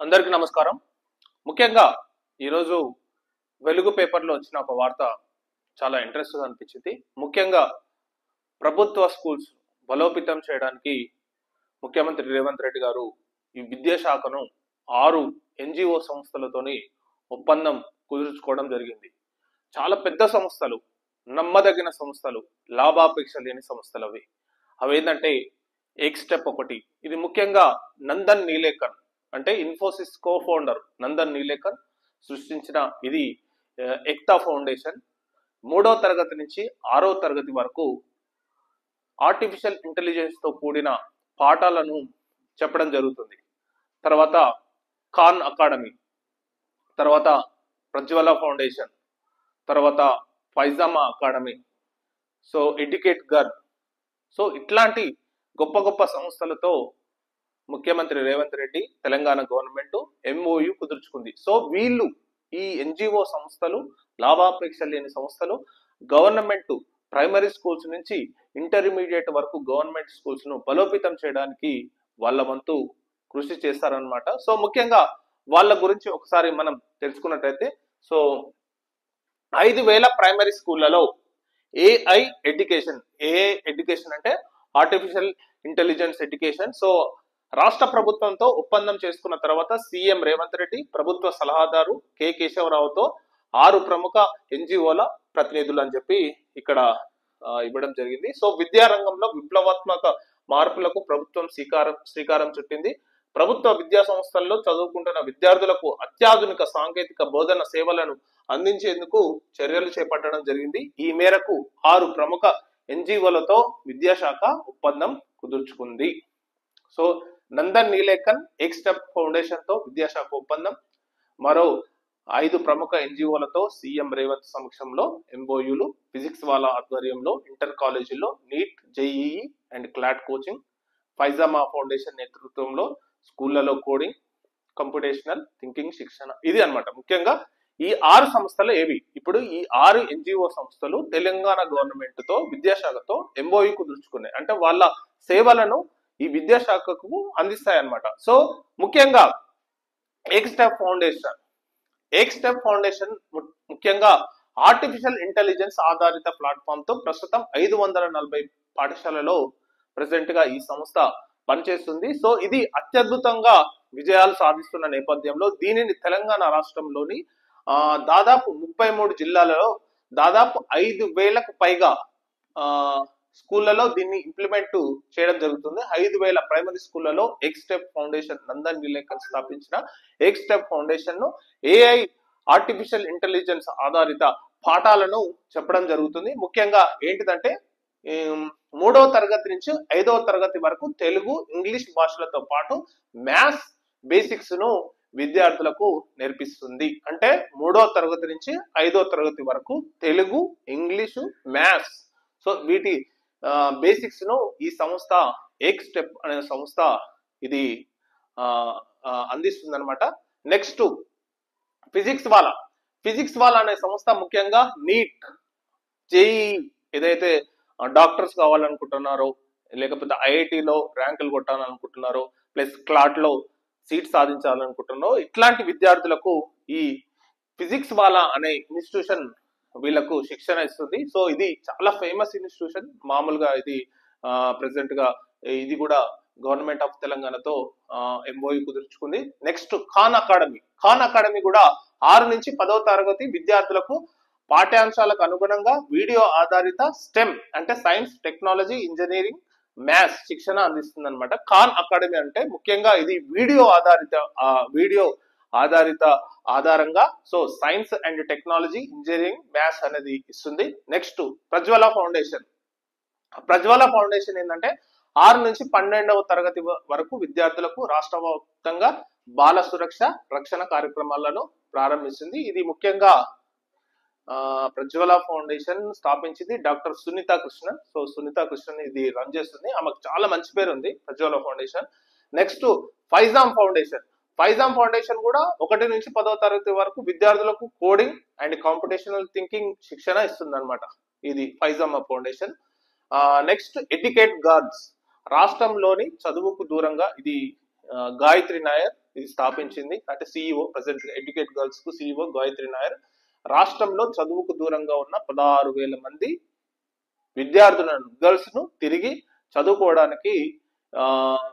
అందరికీ నమస్కారం. ముఖ్యంగా ఈరోజు వెలుగు పేపర్లో వచ్చిన ఒక వార్త చాలా ఇంట్రెస్ట్గా అనిపించింది. ముఖ్యంగా ప్రభుత్వ స్కూల్స్ బలోపేతం చేయడానికి ముఖ్యమంత్రి రేవంత్ రెడ్డి గారు ఈ విద్యాశాఖను 6 ఎన్జిఓ సంస్థలతోని ఒప్పందం కుదుర్చుకోవడం జరిగింది. చాలా పెద్ద సంస్థలు, నమ్మదగిన సంస్థలు, లాభాపేక్ష లేని సంస్థలు అవి ఏంటంటే ఎక్స్టెప్ ఒకటి. ఇది ముఖ్యంగా నందన్ నీలేకన్ అంటే ఇన్ఫోసిస్ కో ఫౌండర్ నందన్ నీలేకన్ సృష్టించిన ఇది ఎక్తా ఫౌండేషన్. 3వ తరగతి నుంచి 6వ తరగతి వరకు ఆర్టిఫిషియల్ ఇంటెలిజెన్స్ తో కూడిన పాఠాలను చెప్పడం జరుగుతుంది. తర్వాత ఖాన్ అకాడమీ, తర్వాత ప్రజ్వల ఫౌండేషన్, తర్వాత Faizama academy, so educate girls, so ఇట్లాంటి గొప్ప గొప్ప సంస్థలతో ముఖ్యమంత్రి రేవంత్ రెడ్డి తెలంగాణ గవర్నమెంట్ ఎంఓయు కుదుర్చుకుంది. సో వీళ్ళు ఈ ఎన్జిఓ సంస్థలు, లాభాపేక్ష లేని సంస్థలు గవర్నమెంట్ ప్రైమరీ స్కూల్స్ నుంచి ఇంటర్మీడియట్ వరకు గవర్నమెంట్ స్కూల్స్ ను బలోపేతం చేయడానికి వాళ్ళ వంతు కృషి చేస్తారనమాట. సో ముఖ్యంగా వాళ్ళ గురించి ఒకసారి మనం తెలుసుకున్నట్టయితే, సో 5,000 ప్రైమరీ స్కూళ్లలో ఏఐ ఎడ్యుకేషన్ అంటే ఆర్టిఫిషియల్ ఇంటెలిజెన్స్ ఎడ్యుకేషన్. సో రాష్ట్ర ప్రభుత్వంతో ఒప్పందం చేసుకున్న తర్వాత సీఎం రేవంత్ రెడ్డి ప్రభుత్వ సలహాదారు కె కేశవరావుతో 6 ప్రముఖ ఎన్జిఓల ప్రతినిధులు అని చెప్పి ఇక్కడ ఇవ్వడం జరిగింది. సో విద్యారంగంలో విప్లవాత్మక మార్పులకు ప్రభుత్వం శ్రీకారం చుట్టింది. ప్రభుత్వ విద్యా సంస్థల్లో చదువుకుంటున్న విద్యార్థులకు అత్యాధునిక సాంకేతిక బోధన సేవలను అందించేందుకు చర్యలు చేపట్టడం జరిగింది. ఈ మేరకు 6 ప్రముఖ ఎన్జిఓలతో విద్యాశాఖ ఒప్పందం కుదుర్చుకుంది. సో నందన్ నీలేకన్ ఎక్స్టెప్ ఫౌండేషన్ తో విద్యాశాఖ ఒప్పందం, మరో 5 ప్రముఖ ఎన్జిఓలతో సీఎం రేవంత్ సమక్షంలో ఎంఓయూలు, ఫిజిక్స్ వాళ్ళ ఆధ్వర్యంలో ఇంటర్ కాలేజీల్లో NEET, JEE and CLAT coaching, Faizama foundation నేతృత్వంలో స్కూళ్లలో కోడింగ్, కంప్యూటేషనల్ థింకింగ్ శిక్షణ. ఇది అన్నమాట ముఖ్యంగా ఈ 6 సంస్థలు ఏవి. ఇప్పుడు ఈ 6 ఎన్జిఓ సంస్థలు తెలంగాణ గవర్నమెంట్ తో విద్యాశాఖతో ఎంఓయు కుదుర్చుకున్నాయి. అంటే వాళ్ళ సేవలను ఈ విద్యాశాఖకు అందిస్తాయన్నమాట. సో ముఖ్యంగా ఎక్స్టెప్ ఫౌండేషన్ ముఖ్యంగా ఆర్టిఫిషియల్ ఇంటెలిజెన్స్ ఆధారిత ప్లాట్ఫామ్ తో ప్రస్తుతం 540 పాఠశాలలో ప్రెసెంట్ గా ఈ సంస్థ పనిచేస్తుంది. సో ఇది అత్యద్భుతంగా విజయాలు సాధిస్తున్న నేపథ్యంలో దీనిని తెలంగాణ రాష్ట్రంలోని దాదాపు 33 జిల్లాలలో దాదాపు 5,000కు పైగా స్కూళ్లలో దీన్ని ఇంప్లిమెంట్ చేయడం జరుగుతుంది. 5,000 ప్రైమరీ స్కూళ్లలో ఎక్స్టెప్ ఫౌండేషన్ నందన్ నీలేకన్ స్థాపించిన ఎక్స్టెప్ ఫౌండేషన్ ను ఏఐ ఆర్టిఫిషియల్ ఇంటెలిజెన్స్ ఆధారిత పాఠాలను చెప్పడం జరుగుతుంది. ముఖ్యంగా ఏంటిదంటే 3వ తరగతి నుంచి 5వ తరగతి వరకు తెలుగు, ఇంగ్లీష్ భాషలతో పాటు మ్యాథ్స్ బేసిక్స్ ను విద్యార్థులకు నేర్పిస్తుంది. అంటే 3వ తరగతి నుంచి 5వ తరగతి వరకు తెలుగు, ఇంగ్లీషు, మ్యాథ్స్, సో వీటి బేసిక్స్ ను ఈ సంస్థ ఎక్స్టెప్ అనే సంస్థ ఇది అందిస్తుంది అనమాట. నెక్స్ట్ ఫిజిక్స్ వాలా అనే సంస్థ ముఖ్యంగా నీట్, జేఈఈ ఏదైతే డాక్టర్స్ కావాలనుకుంటున్నారో, లేకపోతే ఐఐటిలో ర్యాంకులు కొట్టాలనుకుంటున్నారో, ప్లస్ క్లాట్ లో సీట్ సాధించాలనుకుంటున్నారో ఇట్లాంటి విద్యార్థులకు ఈ ఫిజిక్స్ వాలా అనే ఇన్స్టిట్యూషన్ వీళ్ళకు శిక్షణ ఇస్తుంది. సో ఇది చాలా ఫేమస్ ఇన్స్టిట్యూషన్. మామూలుగా ఇది ప్రెసెంట్ గా ఇది కూడా గవర్నమెంట్ ఆఫ్ తెలంగాణతో ఎంఓయు కుదుర్చుకుంది. నెక్స్ట్ ఖాన్ అకాడమీ కూడా 6 నుంచి 10వ తరగతి విద్యార్థులకు పాఠ్యాంశాలకు అనుగుణంగా వీడియో ఆధారిత స్టెమ్ అంటే సైన్స్, టెక్నాలజీ, ఇంజనీరింగ్, మ్యాథ్స్ శిక్షణ అందిస్తుంది అనమాట. ఖాన్ అకాడమీ అంటే ముఖ్యంగా ఇది వీడియో ఆధారంగా so science and technology, engineering, maths అనేది ఇస్తుంది. నెక్స్ట్ ప్రజ్వల ఫౌండేషన్ ఏంటంటే 6 నుంచి 12వ తరగతి వరకు విద్యార్థులకు రాష్ట్ర వ్యాప్తంగా బాల సురక్ష, రక్షణ కార్యక్రమాలను ప్రారంభిస్తుంది. ఇది ముఖ్యంగా ప్రజ్వల ఫౌండేషన్ స్థాపించింది డాక్టర్ సునీతా కృష్ణన్. సో సునీతా కృష్ణన్ ఇది రన్ చేస్తుంది. ఆమెకు చాలా మంచి పేరు ఉంది Prajwala foundation. Next Faizam foundation కూడా 1 నుంచి 10వ తరగతి వరకు విద్యార్థులకు కోడింగ్ అండ్ కాంపిటేషనల్ థింకింగ్ శిక్షణ ఇస్తుంది అనమాట. ఇది ఫైజామా ఫౌండేషన్. నెక్స్ట్ ఎడ్యుకేట్ గార్డ్స్ రాష్ట్రంలోని చదువుకు దూరంగా ఇది గాయత్రి నాయర్, ఇది స్థాపించింది. అంటే సిఇఓ ప్రెసెంట్ ఎడ్యుకేట్ గర్ల్స్ కు సిఇఓ గాయత్రి నాయర్. రాష్ట్రంలో చదువుకు దూరంగా ఉన్న 16,000 మంది విద్యార్థులను గర్ల్స్ ను తిరిగి చదువుకోవడానికి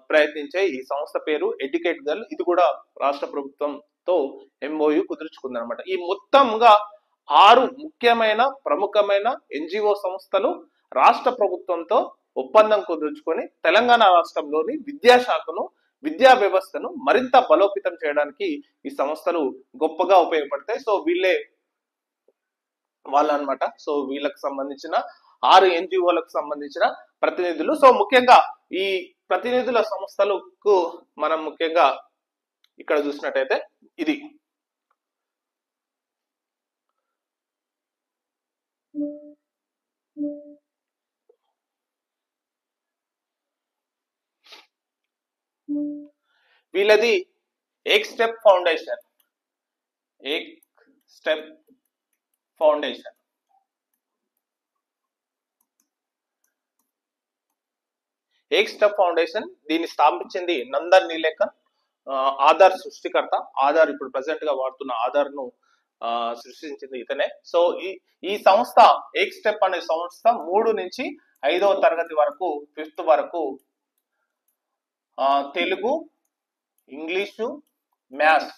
ప్రయత్నించే ఈ సంస్థ పేరు ఎడ్యుకేట్ గర్ల్. ఇది కూడా రాష్ట్ర ప్రభుత్వంతో ఎంఓయు కుదుర్చుకుంది అనమాట. ఈ మొత్తంగా 6 ముఖ్యమైన ప్రముఖమైన ఎన్జిఓ సంస్థలు రాష్ట్ర ప్రభుత్వంతో ఒప్పందం కుదుర్చుకొని తెలంగాణ రాష్ట్రంలోని విద్యాశాఖను విద్యా వ్యవస్థను మరింత బలోపేతం చేయడానికి ఈ సంస్థలు గొప్పగా ఉపయోగపడతాయి. సో వీళ్ళే వాళ్ళు అనమాట. సో వీళ్ళకి సంబంధించిన 6 ఎన్జిఓలకు సంబంధించిన ప్రతినిధులు. సో ముఖ్యంగా ఈ ప్రతినిధుల సంస్థలకు మనం ముఖ్యంగా ఇక్కడ చూసినట్టయితే ఇది వీళ్ళది ఏక్ స్టెప్ ఫౌండేషన్. ఏక్ స్టెప్ ఫౌండేషన్ ఏక్ స్టెప్ ఫౌండేషన్ దీన్ని స్థాపించింది నందన్ నీలేకన్, ఆధార్ సృష్టికర్త. ఆధార్ ఇప్పుడు ప్రెసెంట్ గా వాడుతున్న ఆధార్ ను సృష్టించింది ఇతనే. సో ఈ సంస్థ ఏక్ స్టెప్ అనే సంస్థ 3 నుంచి 5వ తరగతి వరకు 5th వరకు తెలుగు, ఇంగ్లీషు, మ్యాథ్స్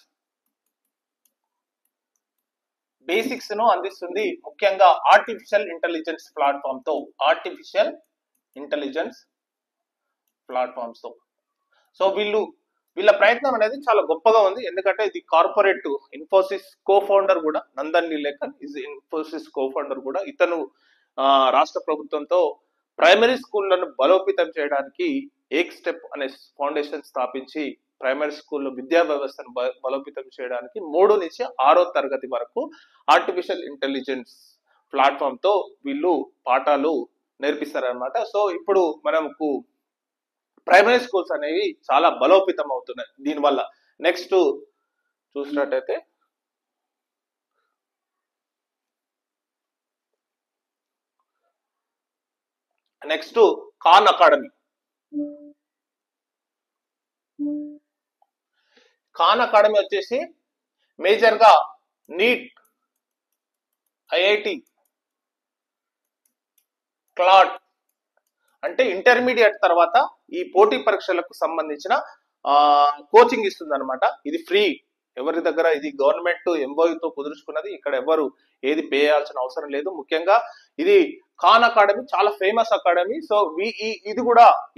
బేసిక్స్ ను అందిస్తుంది. ముఖ్యంగా ఆర్టిఫిషియల్ ఇంటెలిజెన్స్ ప్లాట్ఫామ్ తో సో వీళ్ళ ప్రయత్నం అనేది చాలా గొప్పగా ఉంది. ఎందుకంటే ఇది కార్పొరేట్ ఇన్ఫోసిస్ కో ఫౌండర్ కూడా Nandan Nilekani is Infosys co founder కూడా. ఇతను రాష్ట్ర ప్రభుత్వంతో ప్రైమరీ స్కూళ్లను బలోపేతం చేయడానికి ఏక్ స్టెప్ అనే ఫౌండేషన్ స్థాపించి ప్రైమరీ స్కూల్లో విద్యా వ్యవస్థను బలోపేతం చేయడానికి 3 నుంచి 6వ తరగతి వరకు ఆర్టిఫిషియల్ ఇంటెలిజెన్స్ ప్లాట్ఫామ్ తో వీళ్ళు పాఠాలు నేర్పిస్తారనమాట. సో ఇప్పుడు మనకు ప్రైమరీ స్కూల్స్ అనేవి చాలా బలోపేతం అవుతున్నాయి దీనివల్ల. నెక్స్ట్ చూసినట్టయితే next Khan academy. Khan Academy వచ్చేసి మేజర్ గా నీట్, ఐఐటి, క్లాట్ అంటే ఇంటర్మీడియట్ తర్వాత ఈ పోటీ పరీక్షలకు సంబంధించిన కోచింగ్ ఇస్తుంది అనమాట. ఇది ఫ్రీ, ఎవరి దగ్గర, ఇది గవర్నమెంట్ ఎంఓయూతో కుదుర్చుకున్నది. ఇక్కడ ఎవరు ఏది పే చేయాల్సిన అవసరం లేదు. ముఖ్యంగా ఇది ఖాన్ అకాడమీ చాలా ఫేమస్ అకాడమీ. సో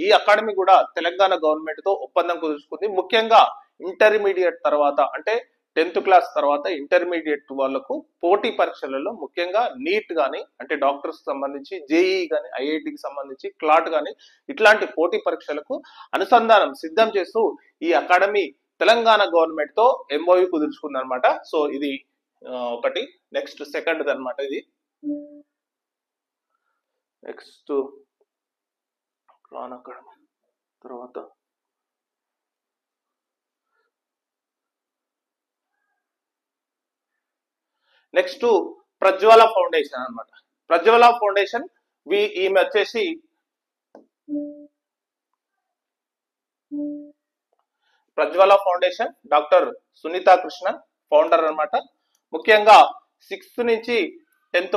ఈ అకాడమీ కూడా తెలంగాణ గవర్నమెంట్ తో ఒప్పందం కుదుర్చుకుంది. ముఖ్యంగా ఇంటర్మీడియట్ తర్వాత అంటే 10th క్లాస్ తర్వాత ఇంటర్మీడియట్ వాళ్ళకు పోటీ పరీక్షలలో ముఖ్యంగా నీట్ గాని అంటే డాక్టర్స్ సంబంధించి, జేఈ గాని, ఐఐటికి సంబంధించి, క్లాట్ గాని ఇట్లాంటి పోటీ పరీక్షలకు అనుసంధానం సిద్ధం చేస్తూ ఈ అకాడమీ తెలంగాణ గవర్నమెంట్ తో ఎంఓయూ కుదుర్చుకుంది అనమాట. సో ఇది ఒకటి. నెక్స్ట్ సెకండ్ అనమాట. ఇది నెక్స్ట్ ఖాన్ అకాడమీ తర్వాత నెక్స్ట్ ప్రజ్వల ఫౌండేషన్ అనమాట. ప్రజ్వల ఫౌండేషన్ ఈమె వచ్చేసి Prajwala foundation doctor Sunitha Krishnan founder అనమాట. ముఖ్యంగా 6th నుంచి 10th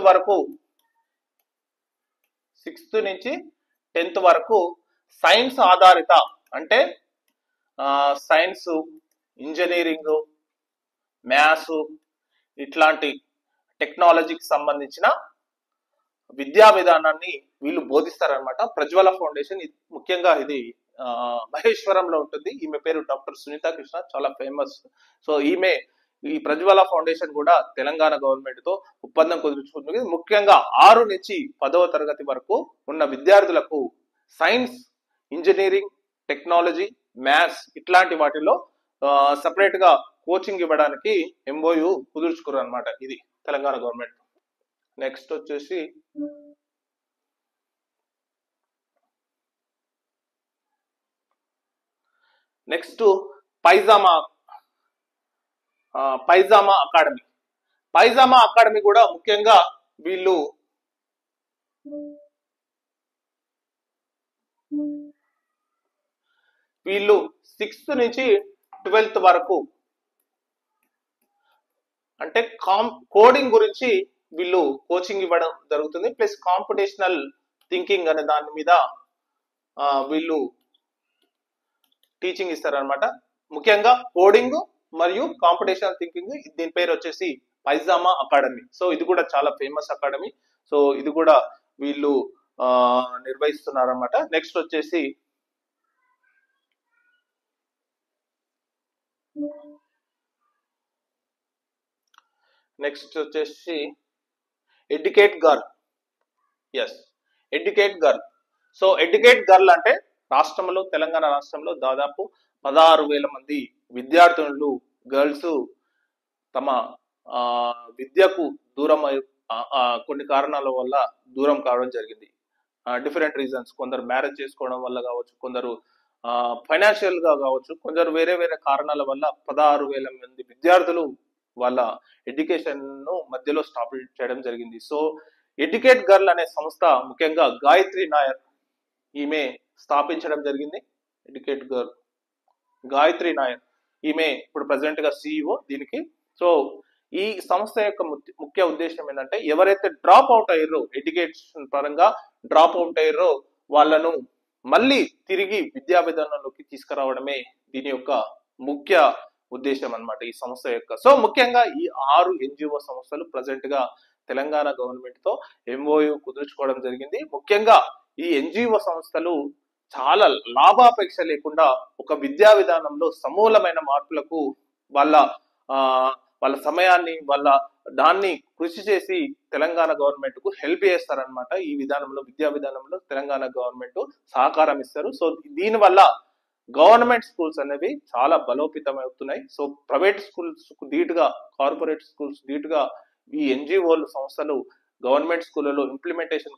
వరకు సైన్స్ ఆధారిత అంటే సైన్స్, ఇంజనీరింగ్, మ్యాథ్స్ ఇట్లాంటి టెక్నాలజీకి సంబంధించిన విద్యా విధానాన్ని వీళ్ళు బోధిస్తారనమాట. ప్రజ్వల ఫౌండేషన్ ముఖ్యంగా ఇది మహేశ్వరంలో ఉంటుంది. ఈమె పేరు డాక్టర్ సునీతా కృష్ణ, చాలా ఫేమస్. సో ఈ ప్రజ్వల ఫౌండేషన్ కూడా తెలంగాణ గవర్నమెంట్ తో ఒప్పందం కుదుర్చుకుంటుంది. ముఖ్యంగా 6 నుంచి 10వ తరగతి వరకు ఉన్న విద్యార్థులకు సైన్స్, ఇంజనీరింగ్, టెక్నాలజీ, మ్యాథ్స్ ఇట్లాంటి వాటిలో సపరేట్ గా కోచింగ్ ఇవ్వడానికి ఎంఓయూ కుదుర్చుకున్నారు అనమాట ఇది తెలంగాణ గవర్నమెంట్. నెక్స్ట్ వచ్చేసి next pyjama academy. Pyjama academy కూడా ముఖ్యంగా వీళ్ళు వీళ్ళు 6th నుంచి 12th వరకు అంటే కోడింగ్ గురించి వీళ్ళు కోచింగ్ ఇవ్వడం జరుగుతుంది, ప్లస్ కాంపిటేషనల్ థింకింగ్ అనే దాని మీద వీళ్ళు టీచింగ్ ఇస్తారనమాట. ముఖ్యంగా కోడింగ్ మరియు కాంపిటేషనల్ థింకింగ్. దీని పేరు వచ్చేసి పైజామా అకాడమీ. సో ఇది కూడా చాలా ఫేమస్ అకాడమీ. సో ఇది కూడా వీళ్ళు నిర్వహిస్తున్నారన్నమాట. నెక్స్ట్ వచ్చేసి educate girl. Yes, educate girl. So educate girl అంటే రాష్ట్రంలో, తెలంగాణ రాష్ట్రంలో దాదాపు 16,000 మంది విద్యార్థులు, గర్ల్స్ తమ విద్యకు దూరం కొన్ని కారణాల వల్ల దూరం కావడం జరిగింది. Different reasons. కొందరు మ్యారేజ్ చేసుకోవడం వల్ల కావచ్చు, కొందరు ఫైనాన్షియల్ గా కావచ్చు, కొందరు వేరే వేరే కారణాల వల్ల 16,000 మంది విద్యార్థులు వాళ్ళ ఎడ్యుకేషన్ ను మధ్యలో స్టాప్ చేయడం జరిగింది. సో ఎడ్యుకేట్ గర్ల్ అనే సంస్థ ముఖ్యంగా గాయత్రి నాయర్ ఈమె స్థాపించడం జరిగింది. ఎడ్యుకేట్ గర్ల్ గాయత్రి నాయర్ ఈమె ఇప్పుడు ప్రెసిడెంట్ గా CEO దీనికి. సో ఈ సంస్థ యొక్క ముఖ్య ఉద్దేశం ఏంటంటే ఎవరైతే డ్రాప్ అవుట్ అయ్యారో, ఎడ్యుకేషన్ పరంగా డ్రాప్ అవుట్ అయ్యారో వాళ్ళను మళ్ళీ తిరిగి విద్యా విధానంలోకి తీసుకురావడమే దీని యొక్క ముఖ్య ఉద్దేశం అన్నమాట ఈ సంస్థ యొక్క. సో ముఖ్యంగా ఈ 6 NGO సంస్థలు ప్రజెంట్ గా తెలంగాణ గవర్నమెంట్ తో MOU కుదుర్చుకోవడం జరిగింది. ముఖ్యంగా ఈ NGO సంస్థలు చాలా లాభాపేక్ష లేకుండా ఒక విద్యా విధానంలో సమూలమైన మార్పులకు వాళ్ళ సమయాన్ని, వాళ్ళ దాన్ని కృషి చేసి తెలంగాణ గవర్నమెంట్ కు హెల్ప్ చేస్తారనమాట. ఈ విధానంలో, విద్యా విధానంలో తెలంగాణ గవర్నమెంట్ సహకారం ఇస్తారు. సో దీనివల్ల గవర్నమెంట్ స్కూల్స్ అనేవి చాలా బలోపేతం అవుతున్నాయి. సో ప్రైవేట్ స్కూల్స్ ధీటుగా, కార్పొరేట్ స్కూల్స్ ధీటుగా ఈ NGO సంస్థలు గవర్నమెంట్ స్కూళ్ళలో ఇంప్లిమెంటేషన్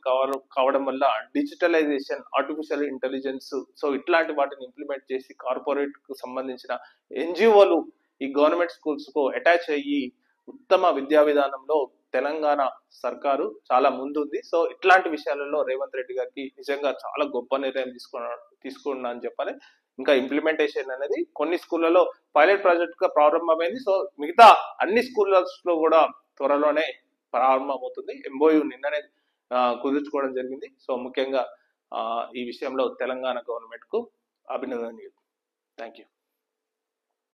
కావడం వల్ల డిజిటలైజేషన్, ఆర్టిఫిషియల్ ఇంటెలిజెన్స్, సో ఇట్లాంటి వాటిని ఇంప్లిమెంట్ చేసి కార్పొరేట్ కు సంబంధించిన NGOలు ఈ గవర్నమెంట్ స్కూల్స్ కు అటాచ్ అయ్యి ఉత్తమ విద్యా విధానంలో తెలంగాణ సర్కారు చాలా ముందుంది. సో ఇట్లాంటి విషయాలలో రేవంత్ రెడ్డి గారికి నిజంగా చాలా గొప్ప నిర్ణయం తీసుకున్నా అని చెప్పాలి. ఇంకా ఇంప్లిమెంటేషన్ అనేది కొన్ని స్కూళ్ళలో పైలట్ ప్రాజెక్ట్ గా ప్రారంభమైంది. సో మిగతా అన్ని స్కూల్స్ లో కూడా త్వరలోనే ప్రారంభమవుతుంది. MOU నిన్ననే కుదుర్చుకోవడం జరిగింది. సో ముఖ్యంగా ఈ విషయంలో తెలంగాణ గవర్నమెంట్ కు అభినందనలు. Thank you.